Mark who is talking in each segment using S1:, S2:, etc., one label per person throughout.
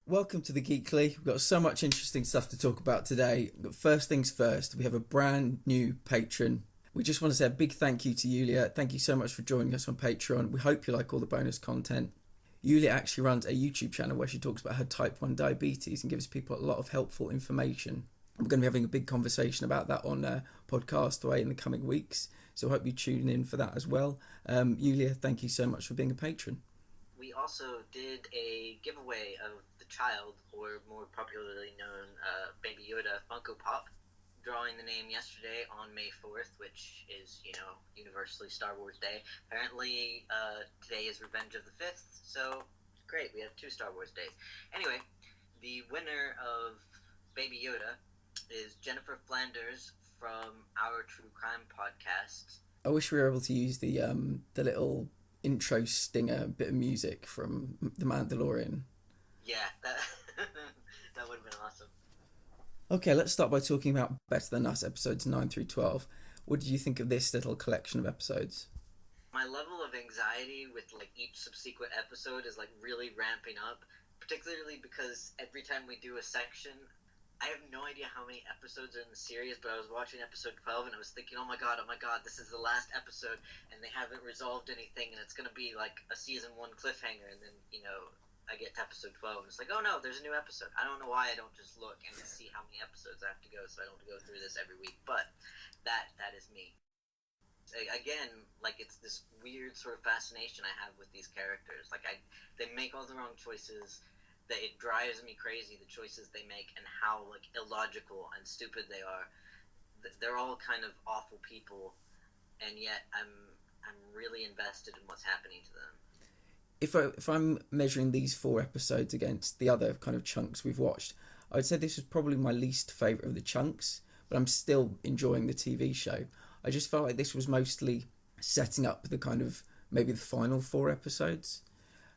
S1: Welcome to the Geekly. We've got so much interesting stuff to talk about today. But first things first, we have a brand new patron. We just want to say a big thank you to Yulia. Thank you so much for joining us on Patreon. We hope you like all the bonus content. Yulia actually runs a YouTube channel where she talks about her type 1 diabetes and gives people a lot of helpful information. We're going to be having a big conversation about that on Podcast Way in the coming weeks. So I hope you tune in for that as well. Yulia, thank you so much for being a patron.
S2: We also did a giveaway of the child, or more popularly known, Baby Yoda Funko Pop, drawing the name yesterday on May 4th, which is, universally Star Wars Day. Apparently, today is Revenge of the 5th, so great, we have 2 Star Wars days. Anyway, the winner of Baby Yoda is Jennifer Flanders from our True Crime podcast.
S1: I wish we were able to use the little intro stinger bit of music from The Mandalorian.
S2: Yeah, that would have been awesome.
S1: Okay, let's start by talking about Better Than Us episodes 9 through 12. What did you think of this little collection of episodes?
S2: My level of anxiety with each subsequent episode is really ramping up, particularly because every time we do a section, I have no idea how many episodes are in the series, but I was watching episode 12 and I was thinking, oh my god, this is the last episode and they haven't resolved anything and it's going to be like a season 1 cliffhanger, and then, I get to episode 12 and it's like, oh no, there's a new episode. I don't know why I don't just look and see how many episodes I have to go so I don't have to go through this every week, but that is me. Again, it's this weird sort of fascination I have with these characters. They make all the wrong choices. That it drives me crazy, the choices they make and how illogical and stupid they are. They're all kind of awful people, and yet I'm really invested in what's happening to them.
S1: If I'm measuring these 4 episodes against the other kind of chunks we've watched, I would say this was probably my least favourite of the chunks, but I'm still enjoying the TV show. I just felt like this was mostly setting up the kind of maybe the final 4 episodes.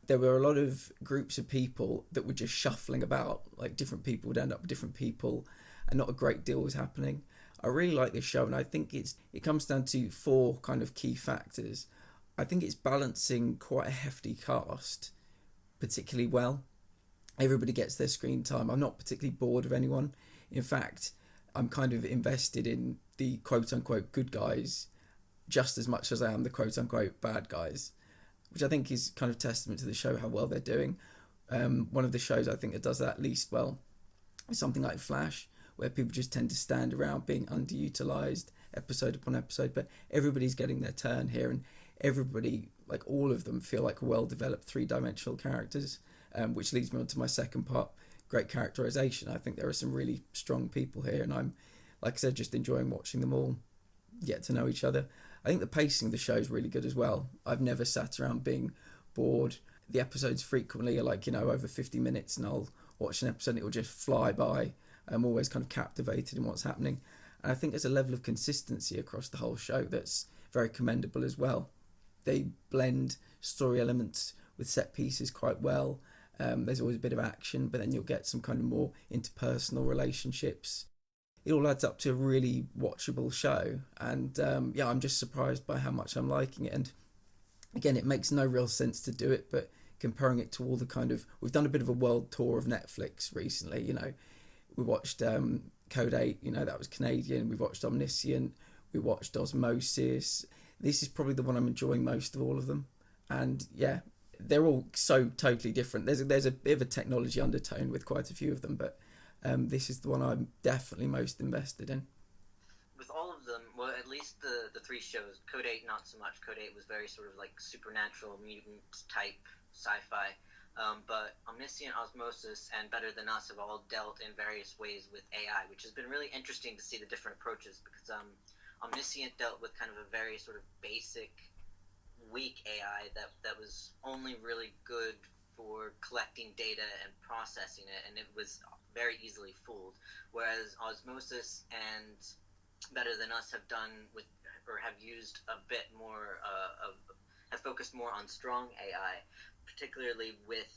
S1: There were a lot of groups of people that were just shuffling about, different people would end up with different people and not a great deal was happening. I really like this show, and I think it comes down to 4 kind of key factors. I think it's balancing quite a hefty cast particularly well. Everybody gets their screen time. I'm not particularly bored of anyone. In fact, I'm kind of invested in the quote-unquote good guys just as much as I am the quote-unquote bad guys, which I think is kind of testament to the show, how well they're doing. One of the shows I think that does that least well is something like Flash, where people just tend to stand around being underutilized episode upon episode, but everybody's getting their turn here, and everybody, all of them, feel like well-developed 3-dimensional characters, which leads me on to my second part, great characterization. I think there are some really strong people here, and I'm, like I said, just enjoying watching them all get to know each other. I think the pacing of the show is really good as well. I've never sat around being bored. The episodes frequently are over 50 minutes, and I'll watch an episode and it will just fly by. I'm always kind of captivated in what's happening. And I think there's a level of consistency across the whole show that's very commendable as well. They blend story elements with set pieces quite well. There's always a bit of action, but then you'll get some kind of more interpersonal relationships. It all adds up to a really watchable show, and I'm just surprised by how much I'm liking it. And again, it makes no real sense to do it, but comparing it to all the we've done a bit of a world tour of Netflix recently. We watched Code 8, that was Canadian. We watched Omniscient, we watched Osmosis. This is probably the one I'm enjoying most of all of them, and yeah, they're all so totally different. There's a bit of a technology undertone with quite a few of them, but this is the one I'm definitely most invested in.
S2: With all of them, well, at least the 3 shows, Code 8 not so much. Code 8 was very sort of supernatural, mutant type sci-fi. But Omniscient, Osmosis, and Better Than Us have all dealt in various ways with AI, which has been really interesting to see the different approaches, because Omniscient dealt with kind of a very sort of basic, weak AI that was only really good for collecting data and processing it, and it was very easily fooled. Whereas Osmosis and Better Than Us have used a bit more have focused more on strong AI, particularly with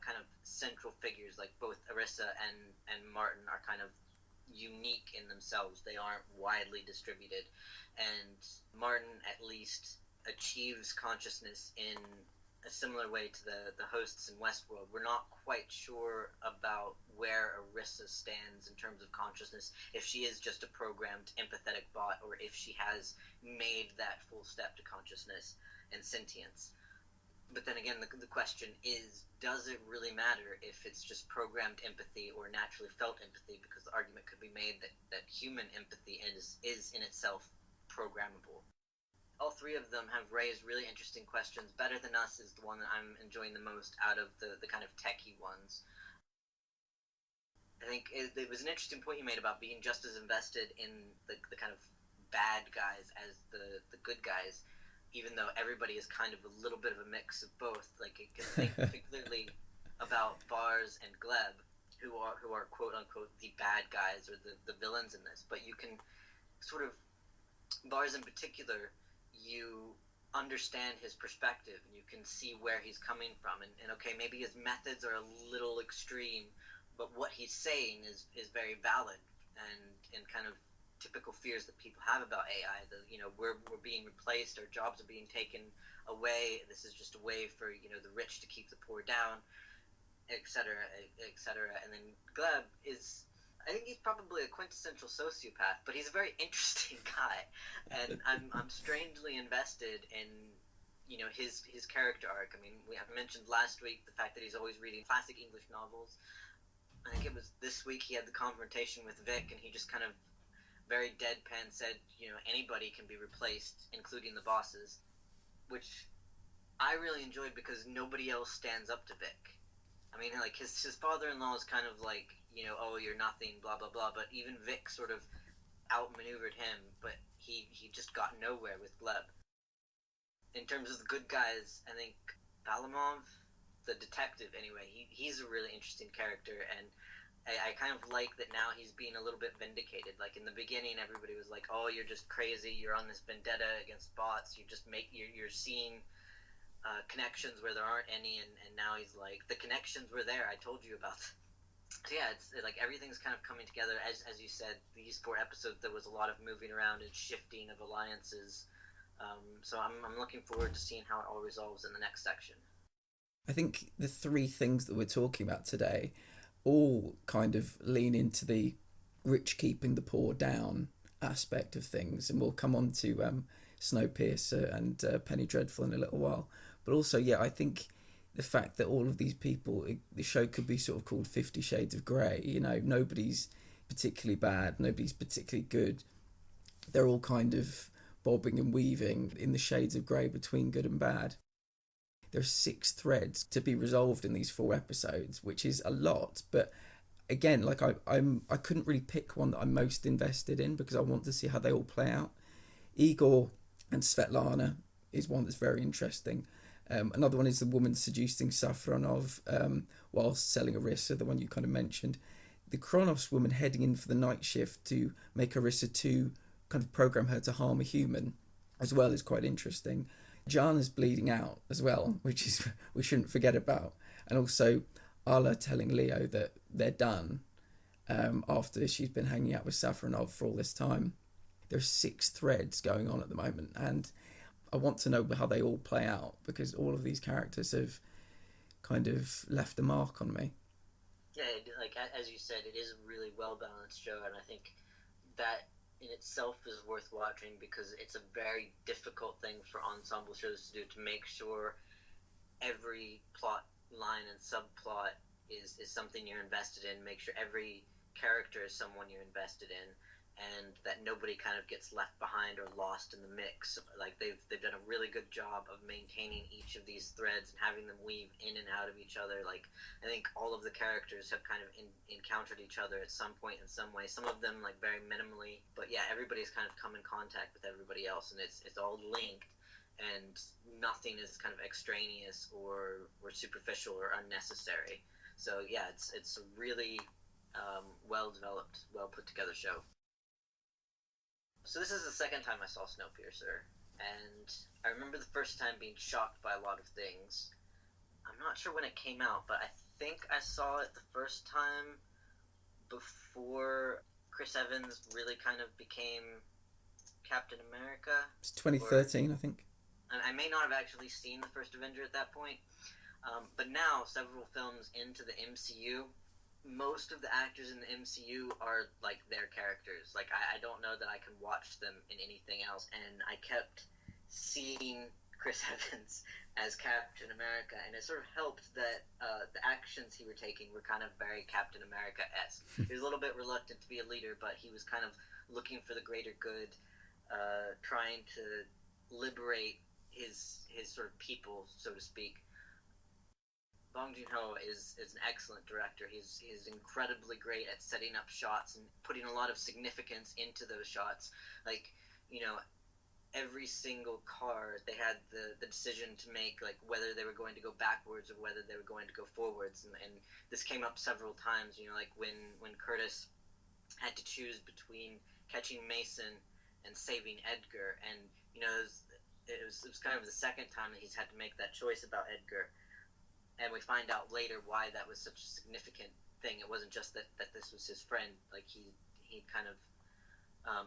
S2: kind of central figures like both Arissa and Martin are kind of unique in themselves. They aren't widely distributed, and Martin at least achieves consciousness in a similar way to the hosts in Westworld. We're not quite sure about where Arissa stands in terms of consciousness, if she is just a programmed empathetic bot, or if she has made that full step to consciousness and sentience. But then again, the question is, does it really matter if it's just programmed empathy or naturally felt empathy? Because the argument could be made that human empathy is in itself programmable. All three of them have raised really interesting questions. Better Than Us is the one that I'm enjoying the most out of the kind of techie ones. I think it was an interesting point you made about being just as invested in the kind of bad guys as the good guys, even though everybody is kind of a little bit of a mix of both. Like, you can think particularly about Bars and Gleb, who are quote unquote the bad guys or the villains in this. But you can sort of, Bars in particular, you understand his perspective and you can see where he's coming from, and okay, maybe his methods are a little extreme, but what he's saying is very valid, and kind of typical fears that people have about AI. We're being replaced, our jobs are being taken away, this is just a way for the rich to keep the poor down, etc., etc. And then Gleb is, I think he's probably a quintessential sociopath, but he's a very interesting guy, and I'm strangely invested in his character arc. I mean, we have mentioned last week the fact that he's always reading classic English novels. I think it was this week he had the confrontation with Vic, and he just kind of very deadpan said, anybody can be replaced, including the bosses, which I really enjoyed because nobody else stands up to Vic. I mean, like, his father-in-law is kind of like, oh, you're nothing, blah, blah, blah, but even Vic sort of outmaneuvered him, but he just got nowhere with Gleb. In terms of the good guys, I think Balamov, the detective anyway, he's a really interesting character, and I kind of like that now he's being a little bit vindicated. Like, in the beginning, everybody was like, oh, you're just crazy, you're on this vendetta against bots, you're seeing connections where there aren't any, and now he's like, the connections were there, I told you about them. So yeah, it's like everything's kind of coming together. As you said, these 4 episodes, there was a lot of moving around and shifting of alliances. So I'm looking forward to seeing how it all resolves in the next section.
S1: I think the 3 things that we're talking about today all kind of lean into the rich keeping the poor down aspect of things, and we'll come on to Snowpiercer and Penny Dreadful in a little while. But also, yeah, I think the fact that all of these people, the show could be sort of called 50 Shades of Grey. Nobody's particularly bad, nobody's particularly good. They're all kind of bobbing and weaving in the shades of grey between good and bad. There's 6 threads to be resolved in these 4 episodes, which is a lot. But again, like I couldn't really pick one that I'm most invested in because I want to see how they all play out. Igor and Svetlana is one that's very interesting. Another one is the woman seducing Safronov whilst selling Arissa, the one you kind of mentioned. The Kronos woman heading in for the night shift to make Arissa 2 kind of program her to harm a human as well is quite interesting. Jana's bleeding out as well, which is we shouldn't forget about. And also Ala telling Leo that they're done after she's been hanging out with Safronov for all this time. There's 6 threads going on at the moment, and I want to know how they all play out because all of these characters have kind of left a mark on me.
S2: Yeah, like as you said, it is a really well-balanced show, and I think that in itself is worth watching because it's a very difficult thing for ensemble shows to do, to make sure every plot line and subplot is something you're invested in, make sure every character is someone you're invested in, and that nobody kind of gets left behind or lost in the mix. Like, they've done a really good job of maintaining each of these threads and having them weave in and out of each other. Like, I think all of the characters have kind of encountered each other at some point in some way. Some of them like very minimally, but yeah, everybody's kind of come in contact with everybody else, and it's all linked, and nothing is kind of extraneous or superficial or unnecessary. So yeah, it's a really well developed, well put together show. So this is the second time I saw Snowpiercer, and I remember the first time being shocked by a lot of things. I'm not sure when it came out, but I think I saw it the first time before Chris Evans really kind of became Captain America.
S1: It's 2013, I think.
S2: And I may not have actually seen the first Avenger at that point, but now, several films into the MCU, most of the actors in the MCU are like their characters. Like I don't know that I can watch them in anything else. And I kept seeing Chris Evans as Captain America, and it sort of helped that the actions he were taking were kind of very Captain America-esque. He was a little bit reluctant to be a leader, but he was kind of looking for the greater good, trying to liberate his sort of people, so to speak. Bong Joon-ho is an excellent director. He's incredibly great at setting up shots and putting a lot of significance into those shots. Like, you know, every single car, they had the decision to make, like, whether they were going to go backwards or whether they were going to go forwards. And this came up several times, you know, like when Curtis had to choose between catching Mason and saving Edgar. And, you know, it was kind of the second time that he's had to make that choice about Edgar. And we find out later why that was such a significant thing. It wasn't just that this was his friend. Like, he kind of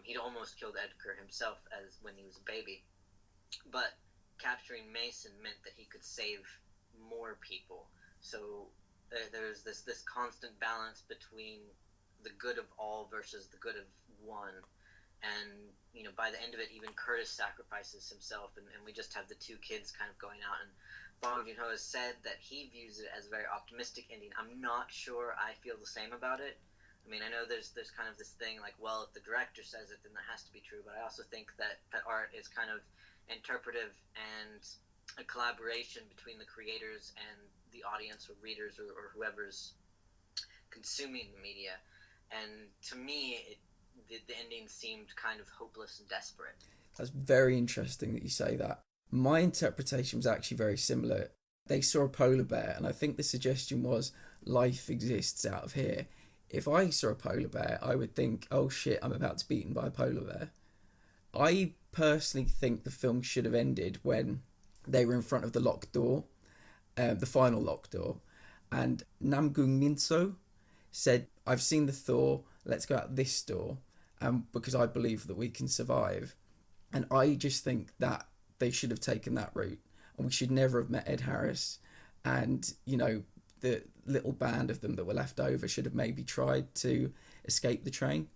S2: he'd almost killed Edgar himself as when he was a baby, but capturing Mason meant that he could save more people. So there's this constant balance between the good of all versus the good of one. And, you know, by the end of it, even Curtis sacrifices himself, and we just have the two kids kind of going out. And Bong Joon-ho has said that he views it as a very optimistic ending. I'm not sure I feel the same about it. I mean, I know there's kind of this thing like, well, if the director says it, then that has to be true. But I also think that art is kind of interpretive and a collaboration between the creators and the audience or readers or whoever's consuming the media. And to me, the ending seemed kind of hopeless and desperate.
S1: That's very interesting that you say that. My interpretation was actually very similar. They saw a polar bear, and I think the suggestion was life exists out of here. If I saw a polar bear, I would think, oh shit, I'm about to be eaten by a polar bear. I personally think the film should have ended when they were in front of the locked door, the final locked door, and Nam Gung Minso said, I've seen the Thor, let's go out this door, because I believe that we can survive. And I just think that they should have taken that route, and we should never have met Ed Harris. And, you know, the little band of them that were left over should have maybe tried to escape the train.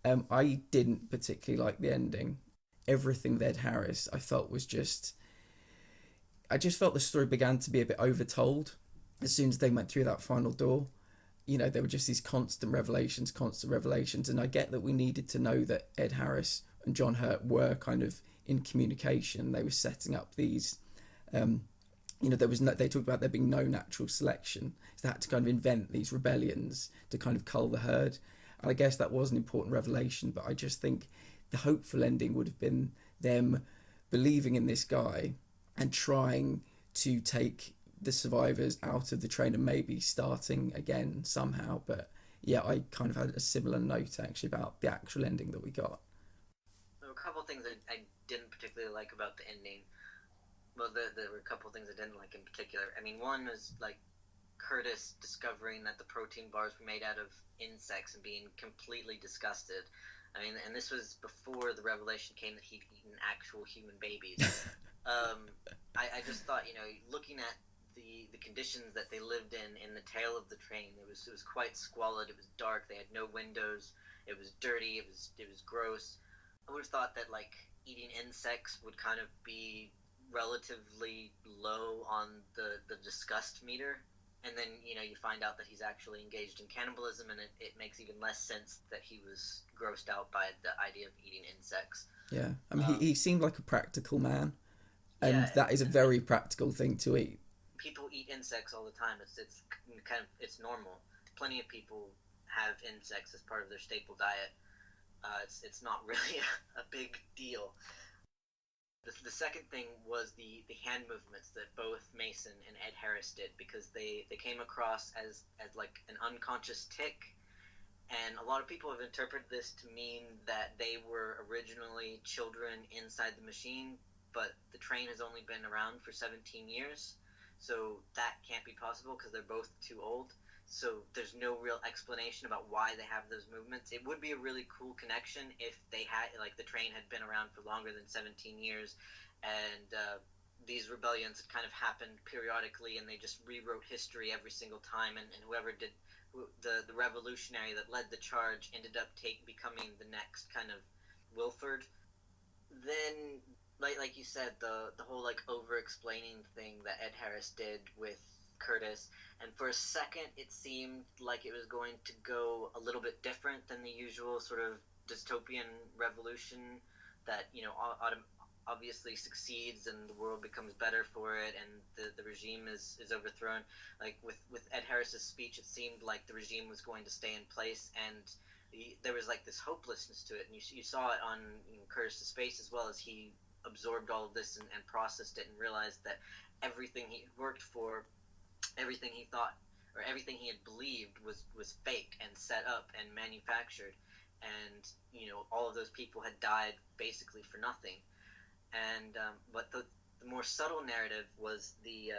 S1: I didn't particularly like the ending. Everything with Ed Harris, I felt was just... I just felt the story began to be a bit overtold as soon as they went through that final door. You know, there were just these constant revelations. And I get that we needed to know that Ed Harris and John Hurt were kind of in communication. They were setting up these, you know, they talked about there being no natural selection. So they had to kind of invent these rebellions to kind of cull the herd. And I guess that was an important revelation, but I just think the hopeful ending would have been them believing in this guy and trying to take the survivors out of the train and maybe starting again somehow. But yeah, I kind of had a similar note actually about the actual ending that we got.
S2: There were a couple of things that I didn't particularly like about the ending. Well, there were a couple of things I didn't like in particular. I mean, one was like Curtis discovering that the protein bars were made out of insects and being completely disgusted. I mean, and this was before the revelation came that he'd eaten actual human babies. I just thought, you know, looking at the conditions that they lived in the tail of the train, it was quite squalid. It was dark. They had no windows. It was dirty. It was gross. I would have thought that like eating insects would kind of be relatively low on the disgust meter. And then, you know, you find out that he's actually engaged in cannibalism, and it makes even less sense that he was grossed out by the idea of eating insects.
S1: Yeah, I mean, he seemed like a practical man, and
S2: yeah,
S1: that is a very practical thing to eat.
S2: People eat insects all the time. It's normal. Plenty of people have insects as part of their staple diet. It's not really a big deal. The second thing was the hand movements that both Mason and Ed Harris did, because they came across as like an unconscious tick, and a lot of people have interpreted this to mean that they were originally children inside the machine, but the train has only been around for 17 years, so that can't be possible because they're both too old. So there's no real explanation about why they have those movements. It would be a really cool connection if they had, like, the train had been around for longer than 17 years, and these rebellions kind of happened periodically, and they just rewrote history every single time. And whoever did the revolutionary that led the charge ended up becoming the next kind of Wilford. Then, like you said, the whole like over explaining thing that Ed Harris did with Curtis, and for a second it seemed like it was going to go a little bit different than the usual sort of dystopian revolution that obviously succeeds and the world becomes better for it, and the regime is overthrown. Like with Ed Harris's speech, it seemed like the regime was going to stay in place, and there was like this hopelessness to it, and you saw it on Curtis's face as well, as he absorbed all of this and processed it and realized that everything he worked for, everything he thought, or everything he had believed was fake and set up and manufactured, and all of those people had died basically for nothing. And but the more subtle narrative was the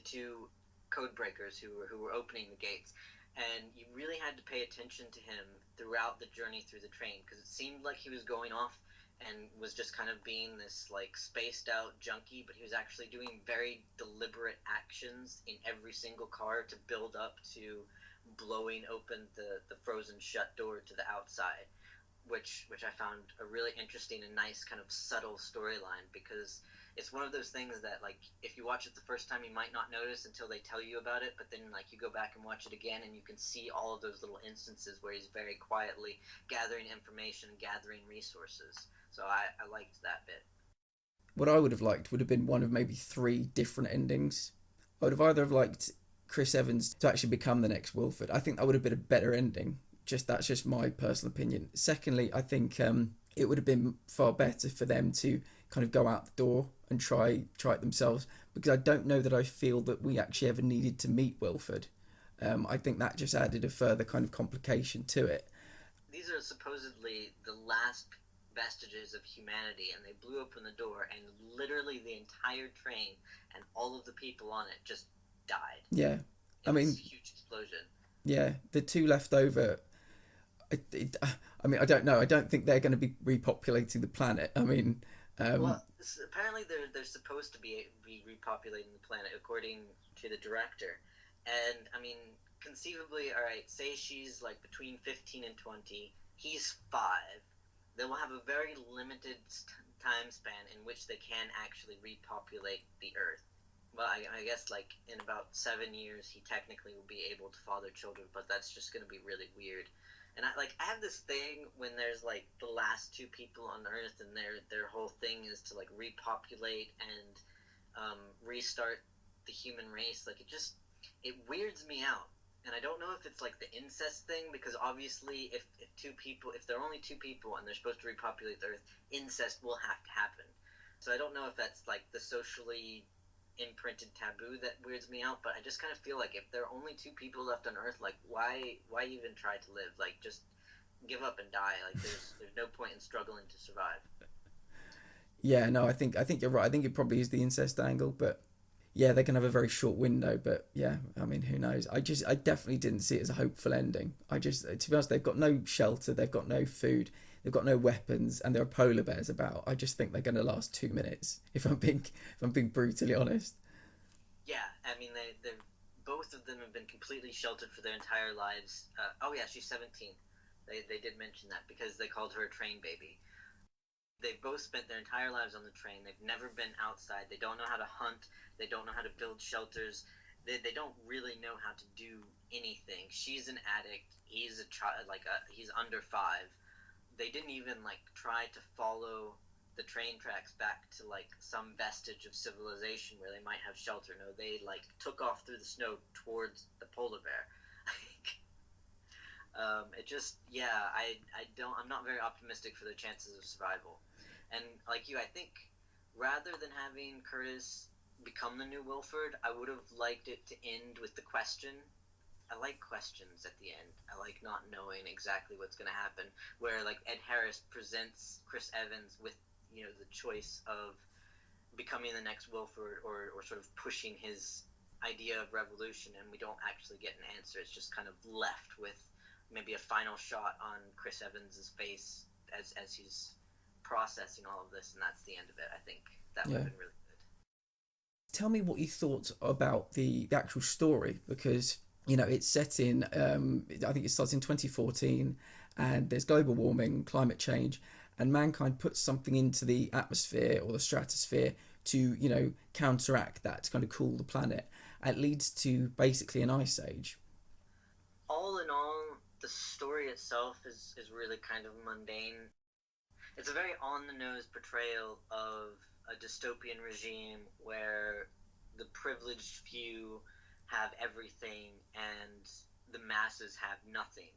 S2: two code breakers who were opening the gates, and you really had to pay attention to him throughout the journey through the train, because it seemed like he was going off and was just kind of being this like spaced out junkie, but he was actually doing very deliberate actions in every single car to build up to blowing open the frozen shut door to the outside, which I found a really interesting and nice kind of subtle storyline, because it's one of those things that, like, if you watch it the first time, you might not notice until they tell you about it, but then, like, you go back and watch it again, and you can see all of those little instances where he's very quietly gathering information and gathering resources. So I liked that bit.
S1: What I would have liked would have been one of maybe three different endings. I would have either have liked Chris Evans to actually become the next Wilford. I think that would have been a better ending. That's just my personal opinion. Secondly, I think it would have been far better for them to kind of go out the door and try it themselves, because I don't know that I feel that we actually ever needed to meet Wilford. I think that just added a further kind of complication to it.
S2: These are supposedly the last vestiges of humanity, and they blew open the door, and literally the entire train and all of the people on it just died.
S1: Yeah,
S2: I mean, huge explosion.
S1: Yeah, the two left over. I mean, I don't know. I don't think they're going to be repopulating the planet. I mean,
S2: well, apparently they're supposed to be repopulating the planet according to the director, and I mean, conceivably, all right. Say she's like between 15 and 20. He's 5. They will have a very limited time span in which they can actually repopulate the Earth. Well, I guess like in about 7 years, he technically will be able to father children, but that's just going to be really weird. And I have this thing when there's like the last 2 people on Earth, and their whole thing is to like repopulate and restart the human race. Like it weirds me out, and I don't know if it's like the incest thing, because obviously if there are only 2 people and they're supposed to repopulate the Earth, incest will have to happen. So I don't know if that's like the socially imprinted taboo that weirds me out, but I just kind of feel like if there are only 2 people left on Earth, like why even try to live? Like just give up and die. Like there's no point in struggling to survive.
S1: Yeah, no, I think you're right. I think it probably is the incest angle, but yeah, they can have a very short window. But yeah, I mean, who knows? I definitely didn't see it as a hopeful ending. To be honest, they've got no shelter, they've got no food, they've got no weapons, and there are polar bears about. I just think they're going to last 2 minutes. If I'm being brutally honest.
S2: Yeah, I mean, they both of them have been completely sheltered for their entire lives. Oh yeah, she's 17. They did mention that because they called her a train baby. They've both spent their entire lives on the train. They've never been outside. They don't know how to hunt. They don't know how to build shelters. They don't really know how to do anything. She's an addict. He's a child. He's under 5. They didn't even like try to follow the train tracks back to like some vestige of civilization where they might have shelter. No, they like took off through the snow towards the polar bear. I'm not very optimistic for their chances of survival. And like you, I think rather than having Curtis become the new Wilford, I would have liked it to end with the question. I like questions at the end. I like not knowing exactly what's going to happen. Where like Ed Harris presents Chris Evans with the choice of becoming the next Wilford or sort of pushing his idea of revolution, and we don't actually get an answer. It's just kind of left with maybe a final shot on Chris Evans's face as he's processing all of this, and that's the end of it. I think that would have been really good.
S1: Tell me what you thought about the actual story, because it's set in I think it starts in 2014, and there's global warming, climate change, and mankind puts something into the atmosphere or the stratosphere to counteract that, to kind of cool the planet. It leads to basically an ice age.
S2: All in all, the story itself is really kind of mundane. It's a very on-the-nose portrayal of a dystopian regime where the privileged few have everything and the masses have nothing.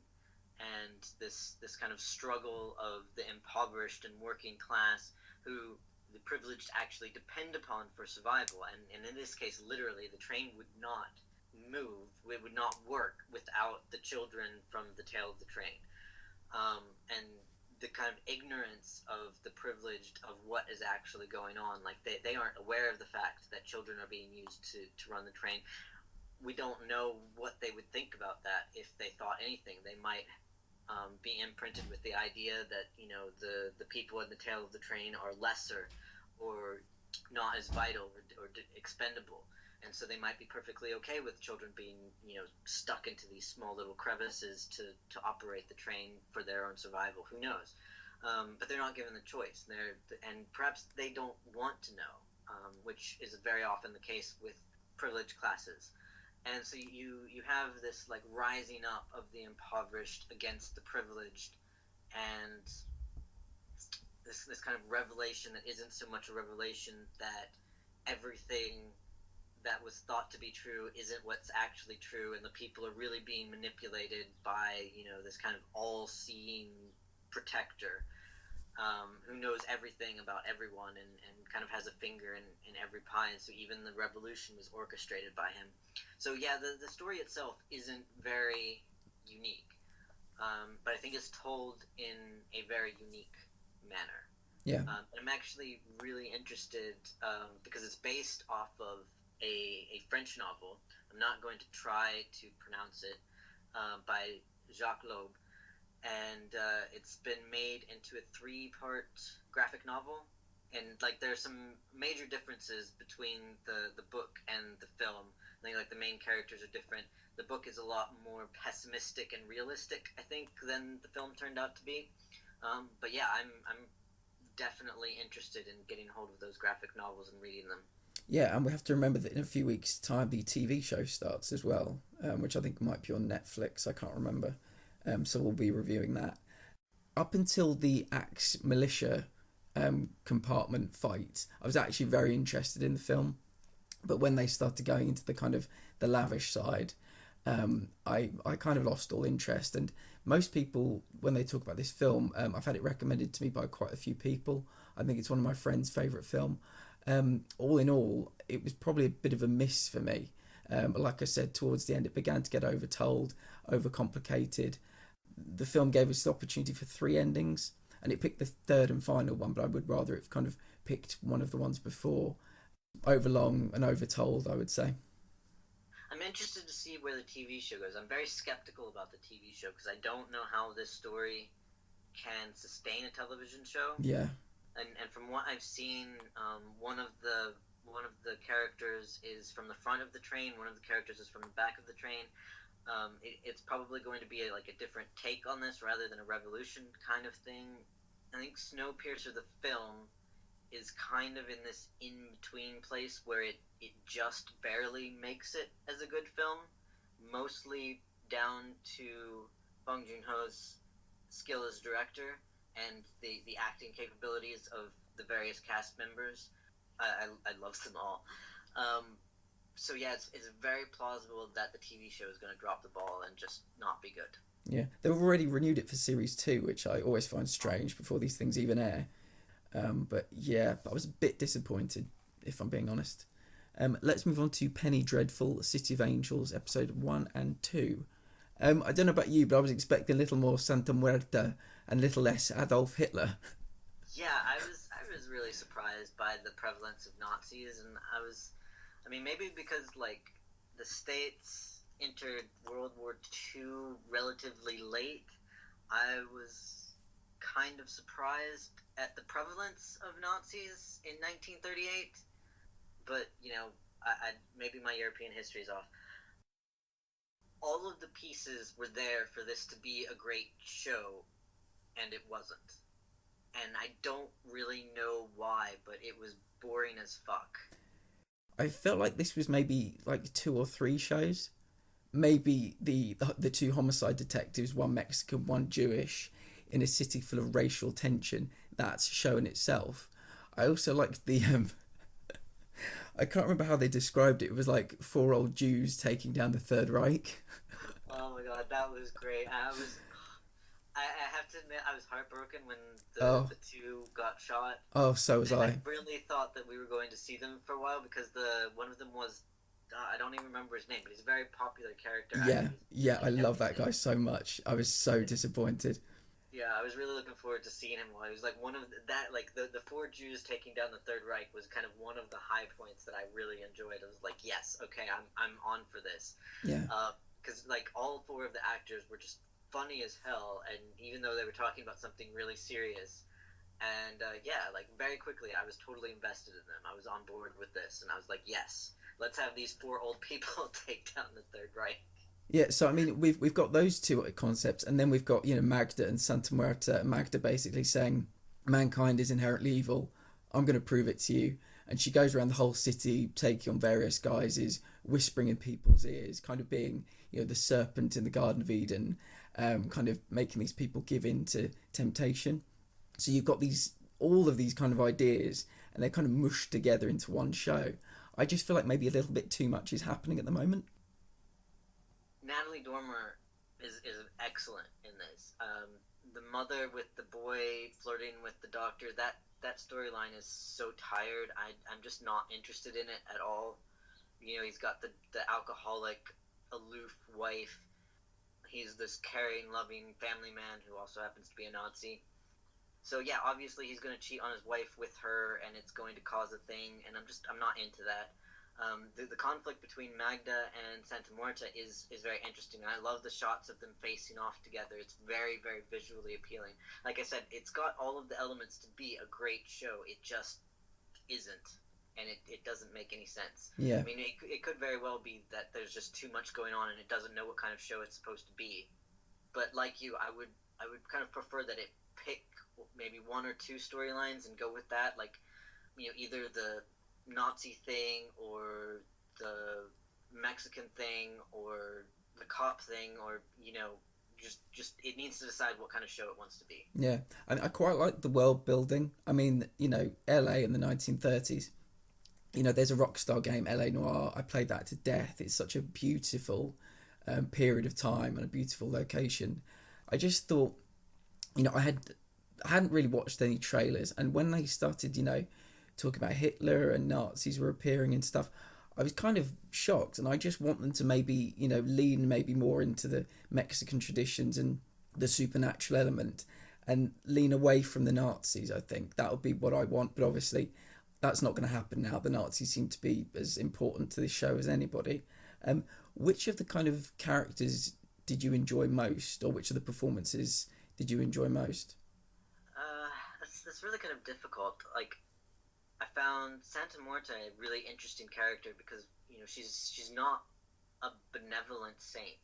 S2: And this kind of struggle of the impoverished and working class, who the privileged actually depend upon for survival. And in this case, literally, the train would not move, it would not work without the children from the tail of the train. And the kind of ignorance of the privileged of what is actually going on. Like, they aren't aware of the fact that children are being used to run the train. We don't know what they would think about that if they thought anything. They might be imprinted with the idea that the people in the tail of the train are lesser or not as vital or expendable, and so they might be perfectly okay with children being stuck into these small little crevices to operate the train for their own survival. Who knows? But they're not given the choice. And perhaps they don't want to know, which is very often the case with privileged classes. And so you have this like rising up of the impoverished against the privileged, and this kind of revelation that isn't so much a revelation that everything that was thought to be true isn't what's actually true, and the people are really being manipulated by this kind of all-seeing protector who knows everything about everyone and kind of has a finger in every pie, and so even the revolution was orchestrated by him. So yeah, the story itself isn't very unique, but I think it's told in a very unique manner.
S1: Yeah.
S2: I'm actually really interested because it's based off of a French novel. I'm not going to try to pronounce it, by Jacques Loeb. And it's been made into a 3-part graphic novel, and like there's some major differences between the book and the film. I think like the main characters are different. The book is a lot more pessimistic and realistic, I think, than the film turned out to be. But yeah, I'm definitely interested in getting hold of those graphic novels and reading them.
S1: Yeah, and we have to remember that in a few weeks' time the TV show starts as well, which I think might be on Netflix. I can't remember. So we'll be reviewing that. Up until the Axe militia compartment fight, I was actually very interested in the film, but when they started going into the kind of the lavish side, I kind of lost all interest. And most people, when they talk about this film, I've had it recommended to me by quite a few people. I think it's one of my friends' favourite film. All in all, it was probably a bit of a miss for me. Like I said, towards the end, it began to get overtold, overcomplicated. The film gave us the opportunity for 3 endings, and it picked the third and final one, but I would rather have kind of picked one of the ones before. Overlong and overtold, I would say.
S2: I'm interested to see where the TV show goes. I'm very skeptical about the TV show because I don't know how this story can sustain a television show.
S1: Yeah.
S2: And from what I've seen, one of the characters is from the front of the train. One of the characters is from the back of the train. It's probably going to be a different take on this rather than a revolution kind of thing. I think Snowpiercer, the film, is kind of in this in-between place where it just barely makes it as a good film, mostly down to Bong Joon-ho's skill as director and the acting capabilities of the various cast members. I love them all. So yeah, it's very plausible that the TV show is going to drop the ball and just not be good.
S1: Yeah, they've already renewed it for series 2, which I always find strange before these things even air. But yeah, I was a bit disappointed, if I'm being honest. Let's move on to Penny Dreadful, City of Angels, episode 1 and 2. I don't know about you, but I was expecting a little more Santa Muerta and a little less Adolf Hitler.
S2: Yeah, I was really surprised by the prevalence of Nazis, and maybe because the States entered World War II relatively late, I was kind of surprised at the prevalence of Nazis in 1938, but maybe my European history is off. All of the pieces were there for this to be a great show, and it wasn't. And I don't really know why, but it was boring as fuck.
S1: I felt like this was maybe like 2 or 3 shows. Maybe the two homicide detectives, one Mexican, one Jewish, in a city full of racial tension. That's a show in itself. I also liked the I can't remember how they described it. It was like 4 old Jews taking down the Third Reich.
S2: Oh my god, that was great. I have to admit, I was heartbroken when
S1: Oh,
S2: the two got shot.
S1: oh, so was
S2: And I
S1: I.
S2: really thought that we were going to see them for a while because one of them was I don't even remember his name, but he's a very popular character actor.
S1: Yeah,
S2: He's
S1: yeah,
S2: in
S1: I love that
S2: everything.
S1: guy so much. I was so disappointed.
S2: Yeah, I was really looking forward to seeing him. While he was like one of that, like the four Jews taking down the Third Reich was kind of one of the high points that I really enjoyed. I was like, yes, okay, I'm on for this,
S1: Yeah,
S2: because like all four of the actors were just funny as hell, and even though they were talking about something really serious, and yeah, like very quickly, I was totally invested in them. I was on board with this, and I was like, yes, let's have these four old people take down the Third Reich.
S1: yeah. So I mean, we've got those two concepts, and then we've got Magda and Santa Muerta. Magda basically saying mankind is inherently evil. I'm going to prove it to you. And she goes around the whole city, taking on various guises, whispering in people's ears, kind of being the serpent in the Garden of Eden, kind of making these people give in to temptation. So you've got all of these kind of ideas, and they're kind of mushed together into one show. I just feel like maybe a little bit too much is happening at the moment.
S2: Natalie Dormer is excellent in this. The mother with the boy flirting with the doctor, that storyline is so tired. I'm just not interested in it at all. He's got the alcoholic, aloof wife. He's this caring, loving family man who also happens to be a Nazi. So yeah, obviously he's going to cheat on his wife with her, and it's going to cause a thing. And I'm not into that. The conflict between Magda and Santa Muerta is very interesting. I love the shots of them facing off together. It's very, very visually appealing. Like I said, it's got all of the elements to be a great show. It just isn't, and it doesn't make any sense.
S1: Yeah,
S2: I mean, it could very well be that there's just too much going on and it doesn't know what kind of show it's supposed to be. But like you, I would kind of prefer that it pick maybe one or two storylines and go with that. Like, either the Nazi thing or the Mexican thing or the cop thing, or just it needs to decide what kind of show it wants to be.
S1: yeah. I quite like the world building. I mean, LA in the 1930s. There's a Rockstar game, LA Noir. I played that to death. It's such a beautiful period of time and a beautiful location. I just thought, I hadn't really watched any trailers, and when they started, talking about Hitler and Nazis were appearing and stuff, I was kind of shocked, and I just want them to maybe, lean maybe more into the Mexican traditions and the supernatural element, and lean away from the Nazis. I think that would be what I want, but obviously, that's not going to happen now. The Nazis seem to be as important to this show as anybody. Which of the kind of characters did you enjoy most, or which of the performances did you enjoy most?
S2: That's really kind of difficult. Like, I found Santa Muerta a really interesting character because she's not a benevolent saint.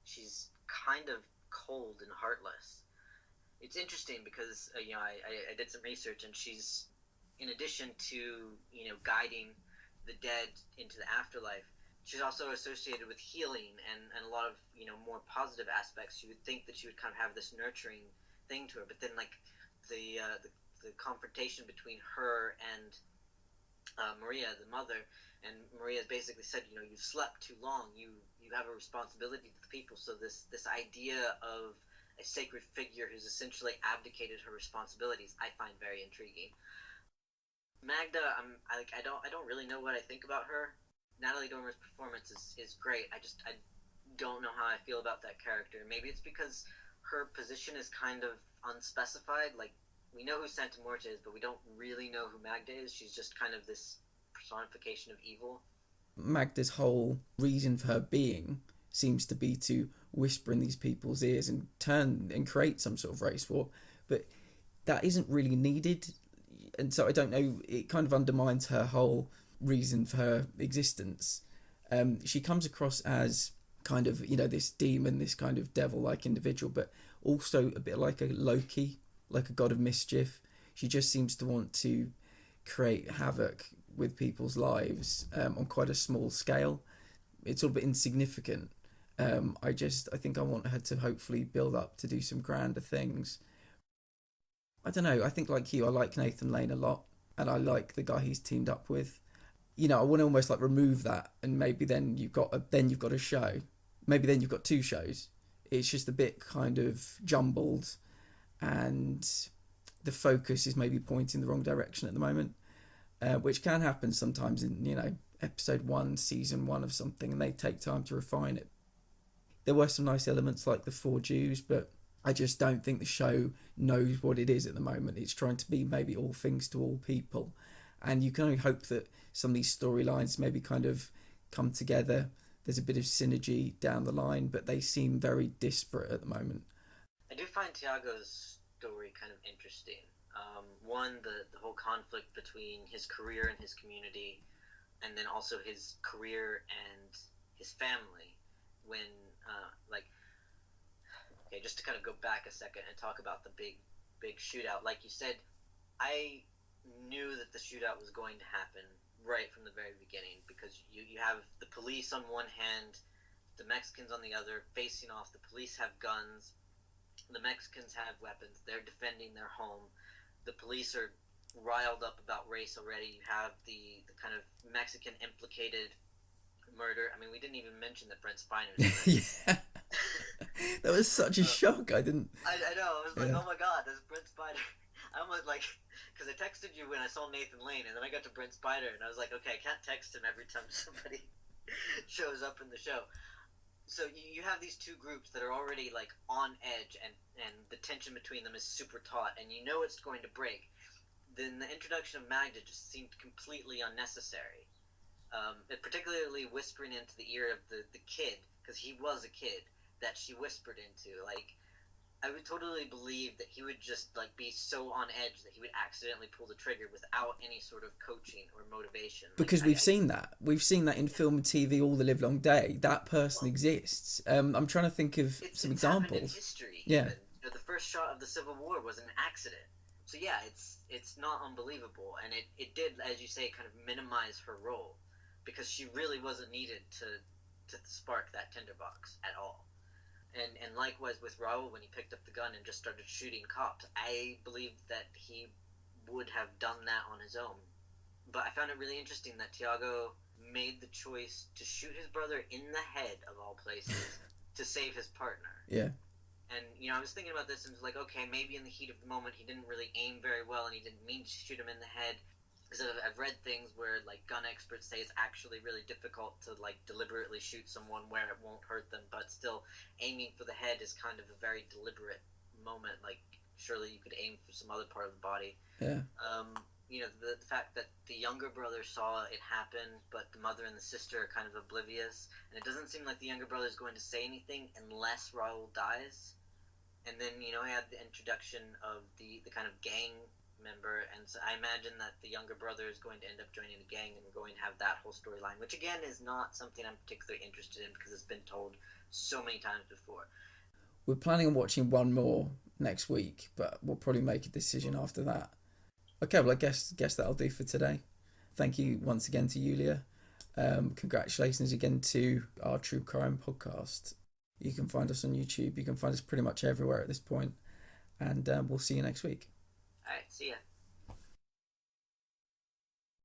S2: She's kind of cold and heartless. It's interesting because I did some research, and she's, in addition to guiding the dead into the afterlife, she's also associated with healing and a lot of more positive aspects. You would think that she would kind of have this nurturing thing to her, but then like the confrontation between her and Maria, the mother, and Maria's basically said, you've slept too long. You have a responsibility to the people. So this idea of a sacred figure who's essentially abdicated her responsibilities, I find very intriguing. Magda, I don't really know what I think about her. Natalie Dormer's performance is great. I don't know how I feel about that character. Maybe it's because her position is kind of unspecified. Like, we know who Santa Muerta is, but we don't really know who Magda is. She's just kind of this personification of evil.
S1: Magda's whole reason for her being seems to be to whisper in these people's ears and turn and create some sort of race war. but that isn't really needed. And so I don't know, it kind of undermines her whole reason for her existence. She comes across as kind of, this demon, this kind of devil-like individual, but also a bit like a Loki, like a god of mischief. She just seems to want to create havoc with people's lives on quite a small scale. It's all a bit insignificant. I think I want her to hopefully build up to do some grander things. I don't know. I think like you, I like Nathan Lane a lot, and I like the guy he's teamed up with. I want to almost like remove that, and maybe then you've got a show. Maybe then you've got two shows. It's just a bit kind of jumbled, and the focus is maybe pointing the wrong direction at the moment, which can happen sometimes in episode 1, season 1 of something, and they take time to refine it. There were some nice elements like the 4 Jews, but I just don't think the show knows what it is at the moment. It's trying to be maybe all things to all people. And you can only hope that some of these storylines maybe kind of come together. There's a bit of synergy down the line, but they seem very disparate at the moment.
S2: I do find Tiago's story kind of interesting. One, the whole conflict between his career and his community, and then also his career and his family. When, just to kind of go back a second and talk about the big shootout. Like you said, I knew that the shootout was going to happen right from the very beginning, because you have the police on one hand, the Mexicans on the other, facing off. The police have guns, the Mexicans have weapons, they're defending their home. The police are riled up about race already. You have the kind of Mexican implicated murder. I mean, we didn't even mention that Brent Spiner's
S1: yeah. That was such a shock. I know.
S2: I was like, oh my god, that's Brent Spiner. I almost because I texted you when I saw Nathan Lane, and then I got to Brent Spiner, and I was like, okay, I can't text him every time somebody shows up in the show. So you have these two groups that are already on edge, and the tension between them is super taut, and you know it's going to break. Then the introduction of Magda just seemed completely unnecessary. Particularly whispering into the ear of the kid, because he was a kid that she whispered into. I would totally believe that he would just be so on edge that he would accidentally pull the trigger without any sort of coaching or motivation.
S1: Because we've seen that in film and TV all the live long day. That person exists. I'm trying to think of some examples.
S2: In history,
S1: yeah.
S2: Even. The first shot of the Civil War was an accident. So yeah, it's not unbelievable, and it did, as you say, kind of minimize her role, because she really wasn't needed to spark that tinderbox at all. And likewise with Raul, when he picked up the gun and just started shooting cops, I believed that he would have done that on his own. But I found it really interesting that Tiago made the choice to shoot his brother in the head, of all places, to save his partner.
S1: Yeah.
S2: And, I was thinking about this and was like, okay, maybe in the heat of the moment he didn't really aim very well and he didn't mean to shoot him in the head. Because I've read things where gun experts say it's actually really difficult to deliberately shoot someone where it won't hurt them, but still aiming for the head is kind of a very deliberate moment. Surely you could aim for some other part of the body.
S1: Yeah.
S2: The fact that the younger brother saw it happen, but the mother and the sister are kind of oblivious, and it doesn't seem like the younger brother is going to say anything unless Raul dies. And then I had the introduction of the kind of gang member, and so I imagine that the younger brother is going to end up joining the gang, and we're going to have that whole storyline, which again is not something I'm particularly interested in because it's been told so many times before.
S1: We're planning on watching one more next week, but we'll probably make a decision after that. Okay, well I guess that'll do for today. Thank you once again to Yulia. Congratulations again to our True Crime podcast. You can find us on YouTube. You can find us pretty much everywhere at this point, and we'll see you next week.
S2: All right, see ya.